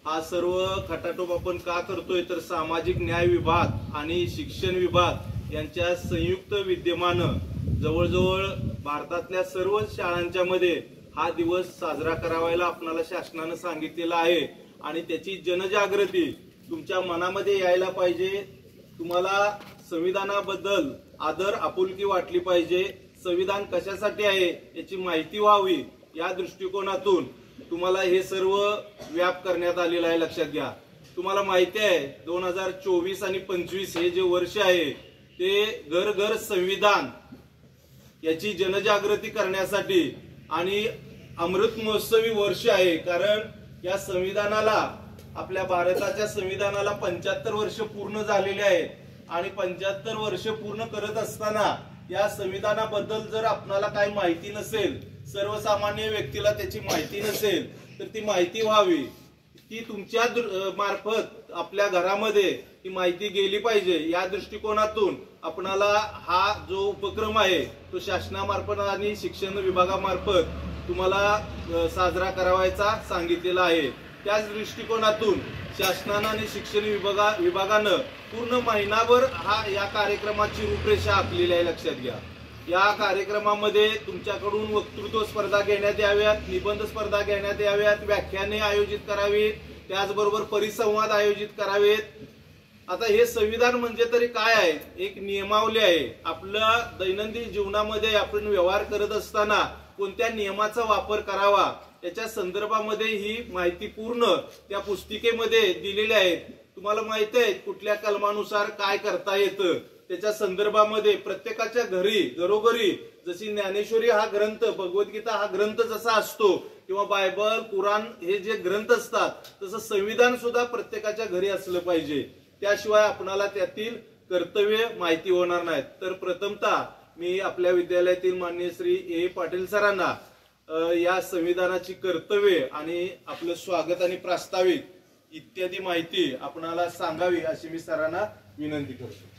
हा सर्व खटाटोप आपण का करतोय तर सामाजिक न्याय विभाग आणि शिक्षण विभाग यांच्या संयुक्त विद्यमानं जवळजवळ भारतातल्या सर्व शाळांच्या मध्ये हा दिवस साजरा करावायला आपणाला शासनानं सांगितलेला आहे आणि त्याची जनजागृती तुमच्या मनामध्ये यायला पाहिजे। तुम्हाला संविधानाबद्दल आदर आपुलकी वाटली पाहिजे। संविधान कशासाठी आहे याची माहिती व्हावी या दृष्टिकोनातून तुम्हाला हे सर्व व्याप करण्यात आलेलं आहे। लक्षात घ्या, तुम्हाला माहिती आहे 2024 आणि 25 हे जे वर्ष आहे ते घर घर संविधान याची जनजागृती करण्यासाठी आणि अमृत महोत्सवी वर्ष आहे। कारण या संविधानाला आपल्या भारताच्या संविधानाला 75 वर्ष पूर्ण झालेले आहेत आणि 75 वर्ष पूर्ण करत असताना या संविधानाबद्दल जर आपल्याला काही माहिती नसेल, सर्वसामान्य व्यक्तीला त्याची माहिती नसेल तर ती माहिती व्हावी, ती तुमच्या मार्फत आपल्या घरामध्ये ही माहिती गेली पाहिजे। या दृष्टिकोनातून आपणाला हा जो उपक्रम आहे तो शासनामार्फत आणि शिक्षण विभागामार्फत तुम्हाला साजरा करावायचा सांगितलेला आहे। त्याच दृष्टिकोनातून शासनानं आणि शिक्षण विभागानं पूर्ण महिनाभर या कार्यक्रमाची रूपरेषा आखलेली आहे। लक्षात घ्या, या कार्यक्रमामध्ये तुमच्याकडून वक्तृत्व स्पर्धा घेण्यात याव्यात, निबंध स्पर्धा घेण्यात याव्यात, व्याख्याने आयोजित करावीत, त्याचबरोबर परिसंवाद आयोजित करावेत। आता हे संविधान म्हणजे तरी काय आहे? एक नियमावली आहे। आपल्या दैनंदिन जीवनामध्ये आपण व्यवहार करत असताना कोणत्या नियमाचा वापर करावा याच्या संदर्भामध्ये ही माहिती पूर्ण त्या पुस्तिकेमध्ये दिलेली आहे। तुम्हाला माहिती आहे कुठल्या कलमानुसार काय करता येतं, त्याच्या संदर्भामध्ये प्रत्येकाच्या घरोघरी जशी ज्ञानेश्वरी हा ग्रंथ, भगवद्गीता हा ग्रंथ जसा असतो किंवा बायबल, कुराण हे जे ग्रंथ असतात तसं संविधान सुद्धा प्रत्येकाच्या घरी असलं पाहिजे। त्याशिवाय आपणाला त्यातील कर्तव्य माहिती होणार नाहीत। तर प्रथमतः मी आपल्या विद्यालयातील माननीय श्री ए पाटील सरांना या संविधानाची कर्तव्ये आणि आपलं स्वागत आणि प्रास्ताविक इत्यादी माहिती आपणाला सांगावी अशी मी सरांना विनंती करतो।